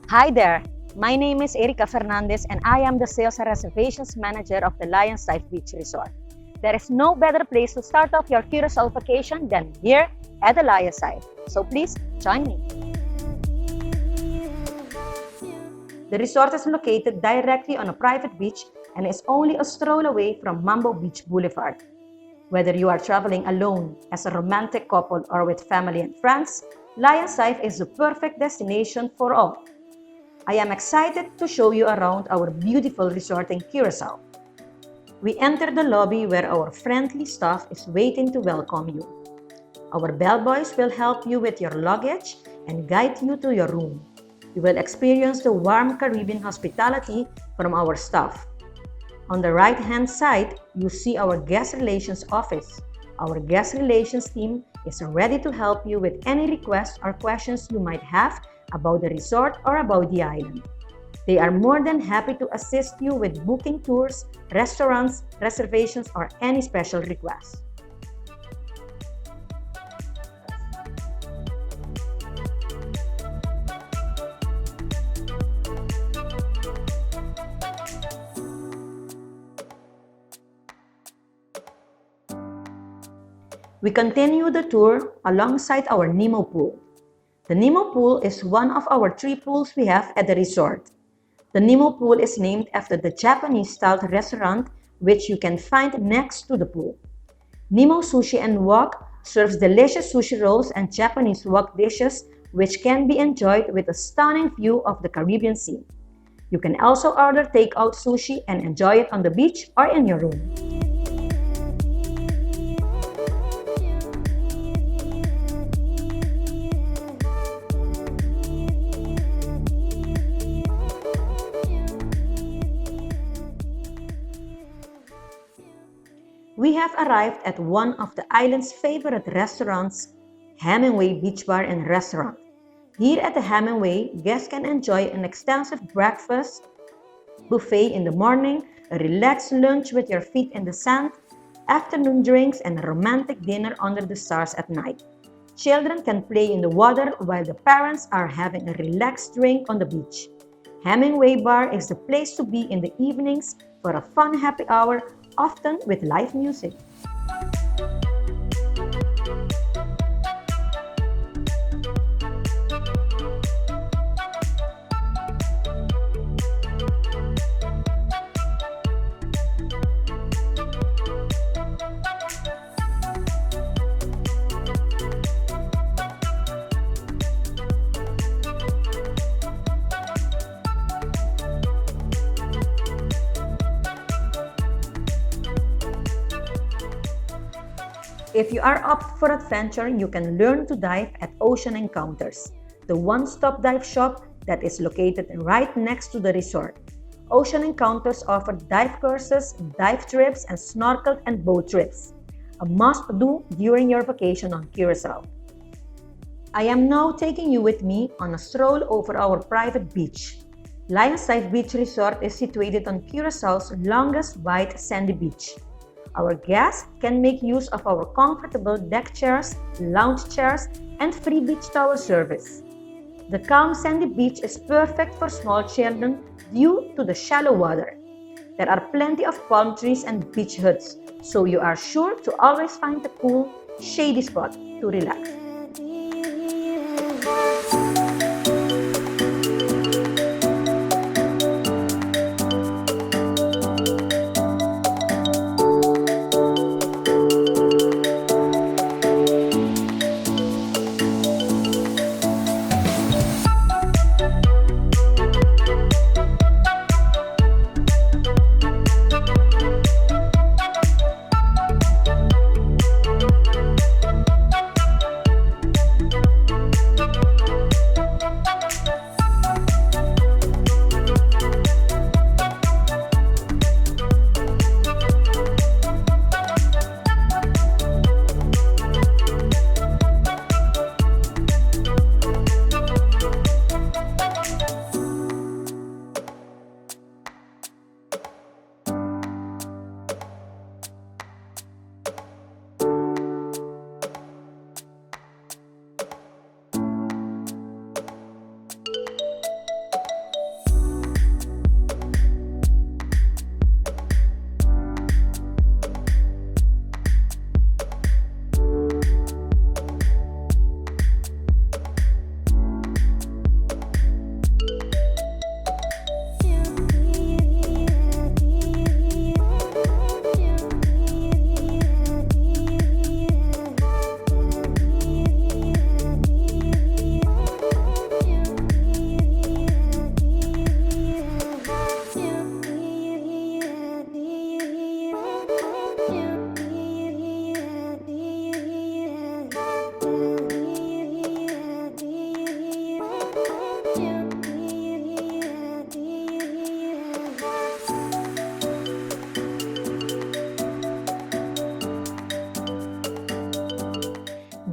Hi there, my name is Erika Fernandez and I am the Sales and Reservations Manager of the LionsDive Beach Resort. There is no better place to start off your Curaçao vacation than here at the LionsDive. So please join me. The resort is located directly on a private beach and is only a stroll away from Mambo Beach Boulevard. Whether you are traveling alone, as a romantic couple, or with family and friends, LionsDive is the perfect destination for all. I am excited to show you around our beautiful resort in Curaçao. We enter the lobby where our friendly staff is waiting to welcome you. Our bellboys will help you with your luggage and guide you to your room. You will experience the warm Caribbean hospitality from our staff. On the right-hand side, you see our guest relations office. Our guest relations team is ready to help you with any requests or questions you might have about the resort or about the island. They are more than happy to assist you with booking tours, restaurants, reservations, or any special requests. We continue the tour alongside our Nemo Pool. The Nemo Pool is one of our 3 pools we have at the resort. The Nemo Pool is named after the Japanese-style restaurant which you can find next to the pool. Nemo Sushi and Wok serves delicious sushi rolls and Japanese wok dishes which can be enjoyed with a stunning view of the Caribbean Sea. You can also order takeout sushi and enjoy it on the beach or in your room. We have arrived at one of the island's favorite restaurants, Hemingway Beach Bar and Restaurant. Here at the Hemingway, guests can enjoy an extensive breakfast buffet in the morning, a relaxed lunch with your feet in the sand, afternoon drinks, and a romantic dinner under the stars at night. Children can play in the water while the parents are having a relaxed drink on the beach. Hemingway Bar is the place to be in the evenings for a fun happy hour, often with live music. If you are up for adventure, you can learn to dive at Ocean Encounters, the one-stop dive shop that is located right next to the resort. Ocean Encounters offer dive courses, dive trips, and snorkel and boat trips, a must-do during your vacation on Curaçao. I am now taking you with me on a stroll over our private beach. LionsDive Beach Resort is situated on Curaçao's longest white sandy beach. Our guests can make use of our comfortable deck chairs, lounge chairs, and free beach towel service. The calm sandy beach is perfect for small children due to the shallow water. There are plenty of palm trees and beach huts, so you are sure to always find a cool, shady spot to relax.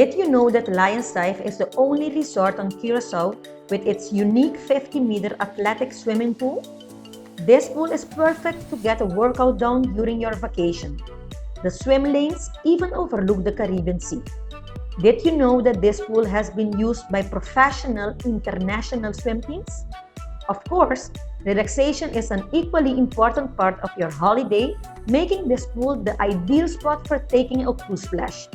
Did you know that LionsDive is the only resort on Curaçao with its unique 50-meter athletic swimming pool? This pool is perfect to get a workout down during your vacation. The swim lanes even overlook the Caribbean Sea. Did you know that this pool has been used by professional international swim teams? Of course, relaxation is an equally important part of your holiday, making this pool the ideal spot for taking a cool splash.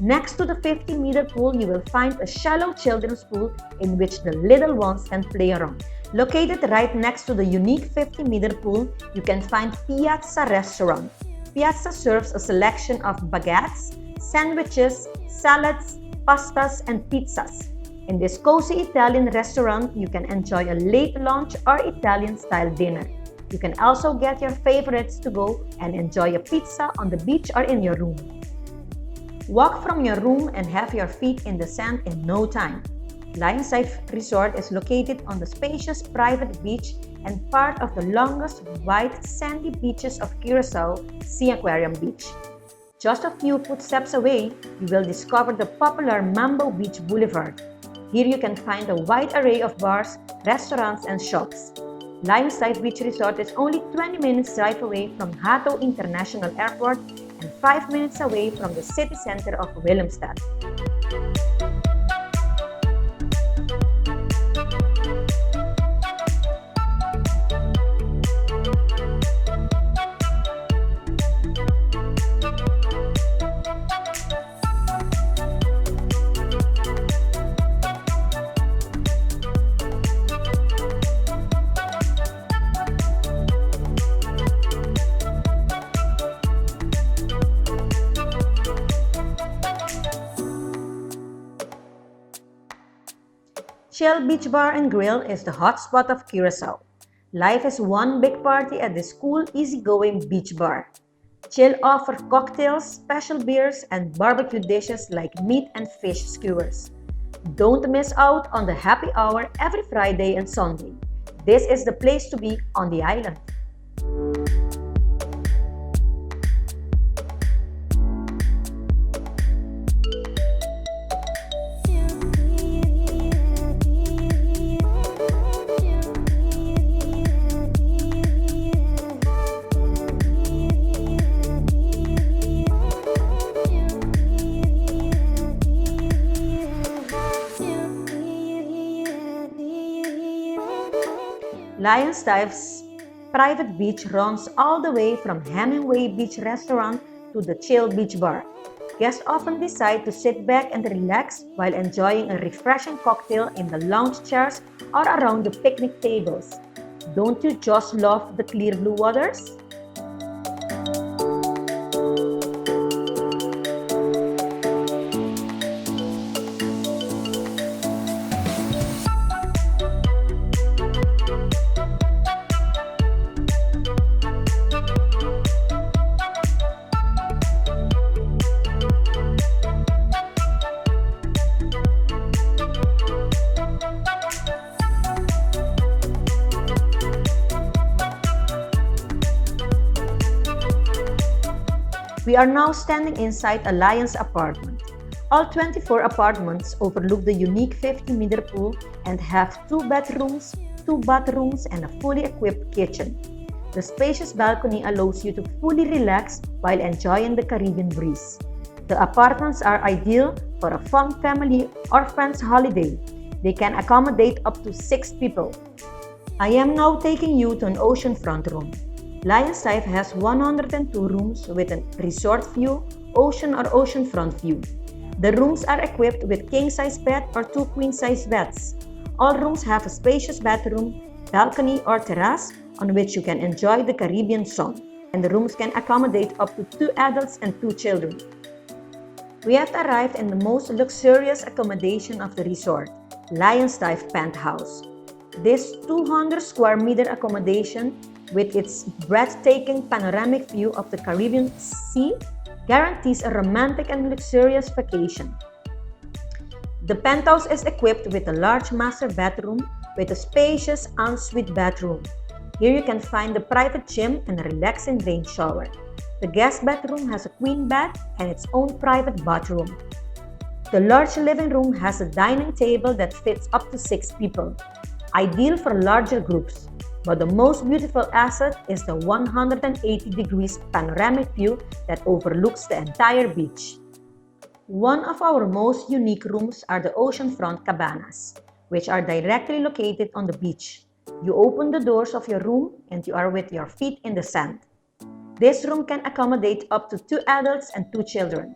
Next to the 50-meter pool, you will find a shallow children's pool in which the little ones can play around. Located right next to the unique 50-meter pool, you can find Piazza Restaurant. Piazza serves a selection of baguettes, sandwiches, salads, pastas, and pizzas. In this cozy Italian restaurant, you can enjoy a late lunch or Italian-style dinner. You can also get your favorites to go and enjoy a pizza on the beach or in your room. Walk from your room and have your feet in the sand in no time. LionsDive Resort is located on the spacious private beach and part of the longest white sandy beaches of Curaçao, Sea Aquarium Beach. Just a few footsteps away, you will discover the popular Mambo Beach Boulevard. Here you can find a wide array of bars, restaurants, and shops. LionsDive Beach Resort is only 20 minutes drive away from Hato International Airport and 5 minutes away from the city center of Willemstad. Chill Beach Bar and Grill is the hotspot of Curaçao. Life is one big party at this cool, easygoing beach bar. Chill offers cocktails, special beers, and barbecue dishes like meat and fish skewers. Don't miss out on the happy hour every Friday and Sunday. This is the place to be on the island. LionsDive's private beach runs all the way from Hemingway Beach Restaurant to the Chill Beach Bar. Guests often decide to sit back and relax while enjoying a refreshing cocktail in the lounge chairs or around the picnic tables. Don't you just love the clear blue waters? We are now standing inside a Lions apartment. All 24 apartments overlook the unique 50-meter pool and have 2 bedrooms, 2 bathrooms, and a fully equipped kitchen. The spacious balcony allows you to fully relax while enjoying the Caribbean breeze. The apartments are ideal for a fun family or friends holiday. They can accommodate up to 6 people. I am now taking you to an oceanfront room. LionsDive has 102 rooms with a resort view, ocean or oceanfront view. The rooms are equipped with king-size bed or 2 queen-size beds. All rooms have a spacious bathroom, balcony or terrace on which you can enjoy the Caribbean sun, and the rooms can accommodate up to 2 adults and 2 children. We have arrived in the most luxurious accommodation of the resort, LionsDive Penthouse. This 200 square meter accommodation with its breathtaking panoramic view of the Caribbean Sea guarantees a romantic and luxurious vacation. The penthouse is equipped with a large master bedroom with a spacious ensuite bathroom. Here you can find a private gym and a relaxing rain shower. The guest bedroom has a queen bed and its own private bathroom. The large living room has a dining table that fits up to 6 people, ideal for larger groups. But the most beautiful asset is the 180 degrees panoramic view that overlooks the entire beach. One of our most unique rooms are the oceanfront cabanas, which are directly located on the beach. You open the doors of your room and you are with your feet in the sand. This room can accommodate up to 2 adults and 2 children,